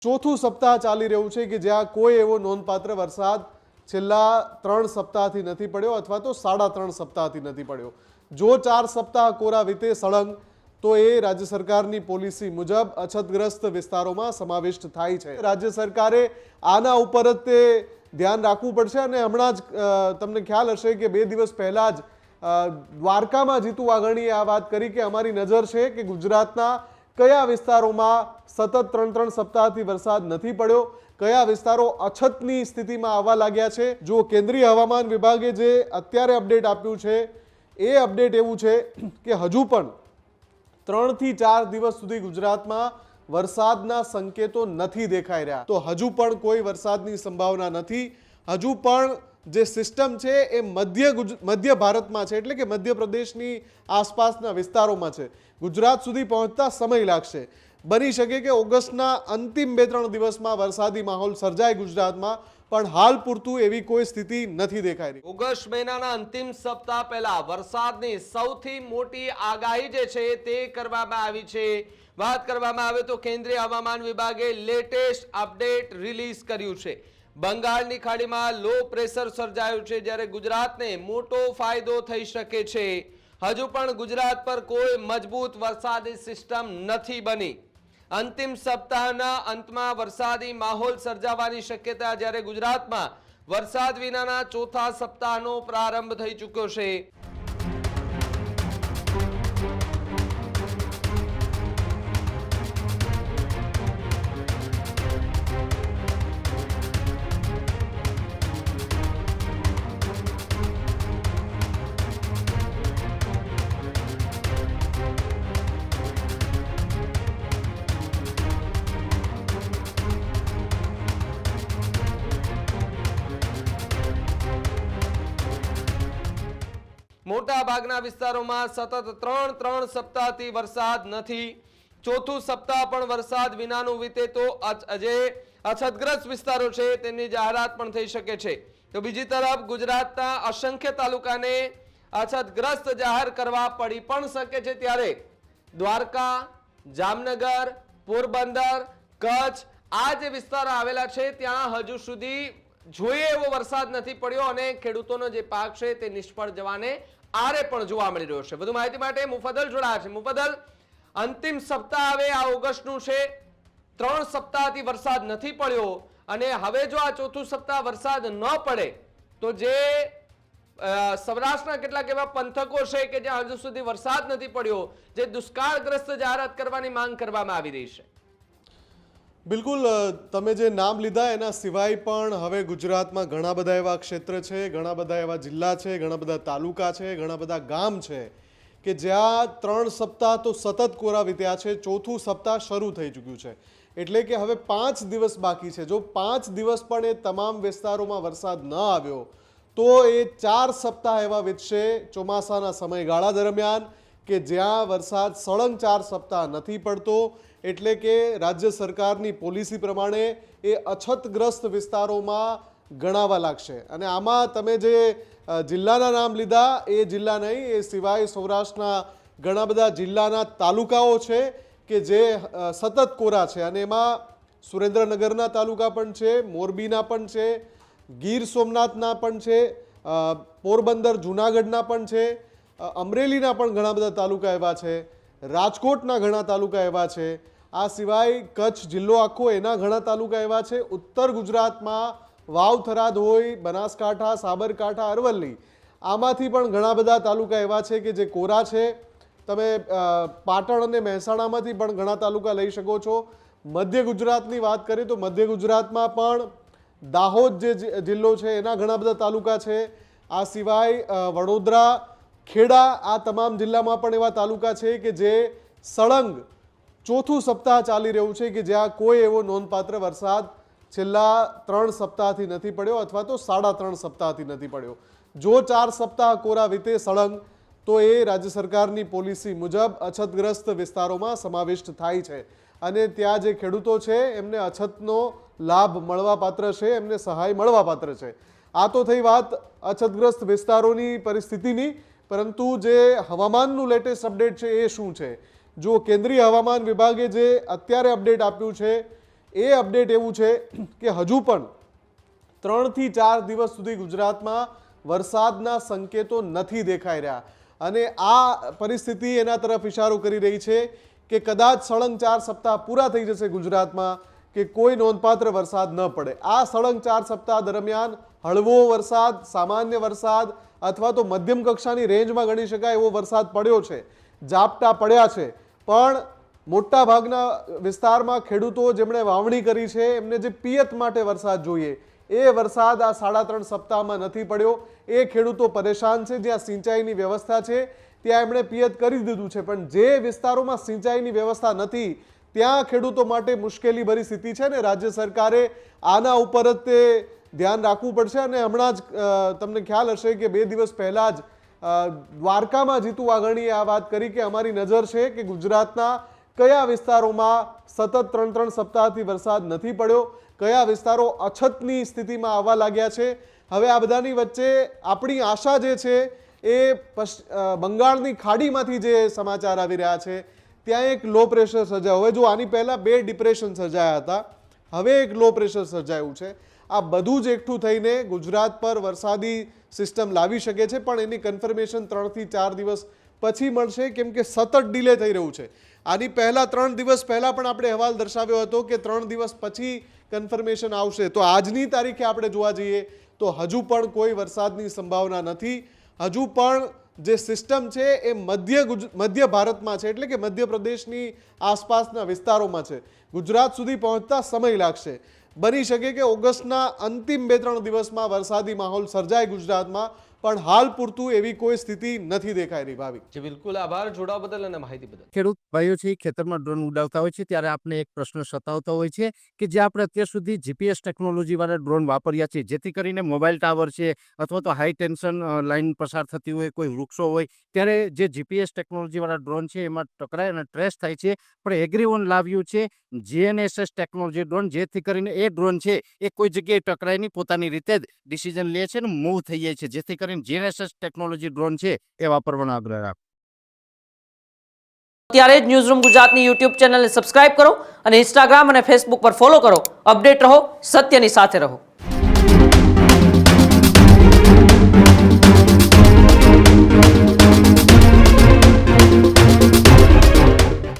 ચોથું સપ્તાહ ચાલી રહ્યું છે કે જ્યાં કોઈ એવો નોંધપાત્ર વરસાદ છેલ્લા 3 સપ્તાહથી નથી પડ્યો અથવા તો 3.5 સપ્તાહથી નથી પડ્યો। જો 4 સપ્તાહ કોરા વીતે સળંગ તો એ રાજ્ય સરકારની પોલિસી મુજબ અછતગ્રસ્ત વિસ્તારોમાં સમાવિષ્ટ થાય છે। રાજ્ય સરકારે આના ઉપર જ તે ધ્યાન રાખવું પડશે અને હમણાં જ તમને ખ્યાલ હશે કે 2 દિવસ પહેલા જ દ્વારકામાં જીતુ વાઘાણીએ આ વાત કરી કે અમારી નજર છે કે ગુજરાતના કયા વિસ્તારોમાં સતત 3 સપ્તાહથી વરસાદ નથી પડ્યો, કયા વિસ્તારો અછતની સ્થિતિમાં આવવા લાગ્યા છે। જો કેન્દ્રીય હવામાન વિભાગે જે અત્યારે અપડેટ આપ્યું છે એ અપડેટ એવું છે કે હજુ પણ 3 થી 4 દિવસ સુધી ગુજરાતમાં વરસાદના સંકેતો નથી દેખાઈ રહ્યા। તો હજુ પણ કોઈ વરસાદની સંભાવના નથી। હજુ પણ જે સિસ્ટમ છે એ મધ્ય ભારતમાં છે, એટલે કે મધ્યપ્રદેશની આસપાસના વિસ્તારોમાં છે। ગુજરાત સુધી પહોંચતા સમય લાગશે। બની શકે કે ઓગસ્ટના અંતિમ 2-3 દિવસમાં વરસાદી માહોલ સર્જાય ગુજરાતમાં, પણ હાલ પૂરતું એવી કોઈ સ્થિતિ નથી દેખાઈ રહી। ઓગસ્ટ મહિનાના અંતિમ સપ્તાહ પહેલા વરસાદની સૌથી મોટી આગાહી જે છે તે કરવામાં આવી છે। વાત કરવામાં આવે તો કેન્દ્રીય હવામાન વિભાગે લેટેસ્ટ અપડેટ રિલીઝ કર્યું છે। બંગાળની ખાડીમાં લો પ્રેશર સર્જાયું છે, જ્યારે ગુજરાતને મોટો ફાયદો થઈ શકે છે। હજુ પણ ગુજરાત પર કોઈ મજબૂત વરસાદી સિસ્ટમ નથી બની। અંતિમ સપ્તાહના અંતમાં વરસાદી માહોલ સર્જાવાની શક્યતા, જ્યારે ગુજરાતમાં વરસાદ વિનાના ચોથા સપ્તાહનો પ્રારંભ થઈ ચૂક્યો છે। મોટા ભાગના વિસ્તારોમાં સતત 3 સપ્તાહથી વરસાદ નથી। ચોથું સપ્તાહ પણ વરસાદ વિનાનું વીતે તો જે અછતગ્રસ્ત વિસ્તારો છે તેની જાહેરાત પણ થઈ શકે છે। તો બીજી તરફ ગુજરાતના અસંખ્ય તાલુકાને અછતગ્રસ્ત જાહેર કરવા પડી પણ શકે છે, ત્યારે દ્વારકા, જામનગર, પોરબંદર, કચ્છ આ જે વિસ્તારો આવેલા છે ત્યાં હજુ સુધી જોઈએ એવો વરસાદ નથી પડ્યો અને ખેડૂતોનો જે પાક છે તે નિષ્ફળ જવાને આરે પણ જોવા મળી રહ્યો છે। વધુ માહિતી માટે મુફદ્દલ જોડાયા છે। મુફદ્દલ, અંતિમ સપ્તાહ હવે આ ઓગસ્ટનું છે, 3 સપ્તાહથી વરસાદ નથી પડ્યો અને હવે જો આ ચોથું સપ્તાહ વરસાદ ન પડે તો જે સૌરાષ્ટ્રના કેટલાક એવા પંથકો છે કે જ્યાં હજુ સુધી વરસાદ નથી પડ્યો, જે દુષ્કાળગ્રસ્ત જાહેરાત કરવાની માંગ કરવામાં આવી રહી છે। બિલકુલ, તમે જે નામ લીધા એના સિવાય પણ હવે ગુજરાતમાં ઘણા બધા એવા ક્ષેત્ર છે, ઘણા બધા એવા જિલ્લા છે, ઘણા બધા તાલુકા છે, ઘણા બધા ગામ છે કે જ્યાં 3 સપ્તાહ તો સતત કોરા વીત્યા છે, ચોથું સપ્તાહ શરૂ થઈ ચૂક્યું છે। એટલે કે હવે 5 દિવસ બાકી છે। જો 5 દિવસ પણ એ તમામ વિસ્તારોમાં વરસાદ ન આવ્યો તો એ 4 સપ્તાહ એવા વીતશે ચોમાસાના સમયગાળા દરમિયાન કે જ્યાં વરસાદ સળંગ 4 સપ્તાહ નથી પડતો। એટલે કે રાજ્ય સરકારની પોલિસી પ્રમાણે એ અછતગ્રસ્ત વિસ્તારોમાં ગણાવા લાગશે। અને આમાં તમે જે જિલ્લાના નામ લીધા એ જિલ્લા નહીં, એ સિવાય સૌરાષ્ટ્રના ઘણા બધા જિલ્લાના તાલુકાઓ છે કે જે સતત કોરા છે અને એમાં સુરેન્દ્રનગરના તાલુકા પણ છે, મોરબીના પણ છે, ગીર સોમનાથના પણ છે, પોરબંદર જૂનાગઢના પણ છે, અમરેલીના પણ ઘણા બધા તાલુકા એવા છે, રાજકોટના ઘણા તાલુકા એવા છે, આ સિવાય કચ્છ જિલ્લો આખો એના ઘણા તાલુકા એવા છે। ઉત્તર ગુજરાતમાં વાવ, થરાદ હોય, બનાસકાંઠા, સાબરકાંઠા, અરવલ્લી આમાંથી પણ ઘણા બધા તાલુકા એવા છે કે જે કોરા છે। તમે પાટણ અને મહેસાણામાંથી પણ ઘણા તાલુકા લઈ શકો છો। મધ્ય ગુજરાતની વાત કરીએ તો મધ્ય ગુજરાતમાં પણ દાહોદ જે જિલ્લો છે એના ઘણા બધા તાલુકા છે। આ સિવાય વડોદરા, ખેડા આ તમામ જિલ્લામાં પણ એવા તાલુકા છે કે જે સળંગ ચોથું સપ્તાહ ચાલી રહ્યું છે કે જ્યાં કોઈ એવો નોંધપાત્ર વરસાદ છેલ્લા 3 સપ્તાહથી નથી પડ્યો અથવા તો 3.5 સપ્તાહથી નથી પડ્યો। જો 4 સપ્તાહ કોરા વીતે સળંગ તો એ રાજ્ય સરકારની પોલિસી મુજબ અછતગ્રસ્ત વિસ્તારોમાં સમાવિષ્ટ થાય છે અને ત્યાં જે ખેડૂતો છે એમને અછતનો લાભ મળવાપાત્ર છે, એમને સહાય મળવાપાત્ર છે। આ તો થઈ વાત અછતગ્રસ્ત વિસ્તારોની પરિસ્થિતિની, પરંતુ જે હવામાનનું લેટેસ્ટ અપડેટ છે એ શું છે? જો કેન્દ્રીય હવામાન વિભાગે જે અત્યારે અપડેટ આપ્યું છે એ અપડેટ એવું છે કે હજુ પણ 3 થી 4 દિવસ સુધી ગુજરાતમાં વરસાદના સંકેતો નથી દેખાઈ રહ્યા અને આ પરિસ્થિતિ એના તરફ ઇશારો કરી રહી છે કે કદાચ સળંગ 4 સપ્તાહ પૂરા થઈ જશે ગુજરાતમાં કે કોઈ નોંધપાત્ર વરસાદ ન પડે. આ સળંગ 4 સપ્તાહ દરમિયાન હળવો વરસાદ, સામાન્ય વરસાદ અથવા તો મધ્યમ કક્ષાની રેન્જમાં ગણી શકાય એવો વરસાદ પડ્યો છે, ઝાપટા પડ્યા છે, પણ મોટા ભાગના વિસ્તારમાં ખેડૂતો જેમણે વાવણી કરી છે એમને જે પિયત માટે વરસાદ જોઈએ એ વરસાદ આ 3.5 સપ્તાહમાં નથી પડ્યો. એ ખેડૂતો પરેશાન છે. જ્યાં સિંચાઈની વ્યવસ્થા છે ત્યાં એમણે પિયત કરી દીધું છે, પણ જે વિસ્તારોમાં સિંચાઈની વ્યવસ્થા નથી ત્યાં ખેડૂતો માટે મુશ્કેલી ભરી સ્થિતિ છે ને રાજ્ય સરકારે આના ઉપર જ તે ધ્યાન રાખવું પડશે. અને હમણાં જ તમને ખ્યાલ હશે કે 2 દિવસ પહેલા જ દ્વારકામાં જીતુ વાઘાણીએ આ વાત કરી કે અમારી નજર છે કે ગુજરાતના કયા વિસ્તારોમાં સતત 3 સપ્તાહથી વરસાદ નથી પડ્યો, કયા વિસ્તારો અછતની સ્થિતિમાં આવવા લાગ્યા છે. હવે આ બધાની વચ્ચે આપણી આશા જે છે એ બંગાળની ખાડીમાંથી જે સમાચાર આવી રહ્યા છે ત્યાં એક લો પ્રેશર સર્જાયું. હવે જો આની પહેલા 2 ડિપ્રેશન સર્જાયા હતા, હવે એક લો પ્રેશર સર્જાયું છે. આ બધું જ એકઠું થઈને ગુજરાત પર વરસાદી સિસ્ટમ લાવી શકે છે, પણ એની કન્ફર્મેશન 3 થી 4 દિવસ પછી મળશે કેમ કે સતત ડિલે થઈ રહ્યું છે. આની પહેલા 3 દિવસ પહેલા પણ આપણે અહેવાલ દર્શાવ્યો હતો કે 3 દિવસ પછી કન્ફર્મેશન આવશે. તો આજની તારીખે આપણે જોવા જઈએ તો હજુ પણ કોઈ વરસાદની સંભાવના નથી. હજુ પણ જે સિસ્ટમ છે એ મધ્ય ભારતમાં છે, એટલે કે મધ્યપ્રદેશની આસપાસના વિસ્તારોમાં છે. ગુજરાત સુધી પહોંચતા સમય લાગશે. બની શકે કે ઓગસ્ટના અંતિમ 2-3 દિવસમાં વરસાદી માહોલ સર્જાય ગુજરાતમાં, પણ હાલ પૂરતું એવી કોઈ સ્થિતિ નથી દેખાઈ રહી. ભાવિક જી બિલકુલ આભાર જોડાવા બદલ અને માહિતી બદલ. ખેડૂત ભાઈઓ છે ખેતરમાં ડ્રોન ઉડાવતા હોય છે ત્યારે આપણે એક પ્રશ્ન સતાવતો હોય છે કે જે આપણે અત્યાર સુધી જીપીએસ ટેકનોલોજી વાળા ડ્રોન વાપર્યા છે, જેથી કરીને મોબાઈલ ટાવર છે અથવા તો હાઈ ટેન્શન લાઈન પસાર થતી હોય, કોઈ વૃક્ષો હોય, ત્યારે જે જીપીએસ ટેકનોલોજી વાળા ડ્રોન છે એમાં ટકરાય અને ટ્રેસ થાય છે. પણ એગ્રીઓન લાવ્યું છે જીએનએસએસ ટેકનોલોજી ડ્રોન, જેથી કરીને એ ડ્રોન છે એ કોઈ જગ્યાએ ટકરાય નહીં, પોતાની રીતે જ ડિસિઝન લે છે અને મૂવ થઈ જાય છે, જેથી કરીને જીએનએસએસ ટેકનોલોજી ડ્રોન છે એ વાપરવાનો આગ્રહ રાખો. અત્યારે જ ન્યૂઝરૂમ ગુજરાતની યુટ્યુબ ચેનલને સબસ્ક્રાઇબ કરો અને ઇન્સ્ટાગ્રામ અને ફેસબુક પર ફોલો કરો. અપડેટ રહો, સત્યની સાથે રહો.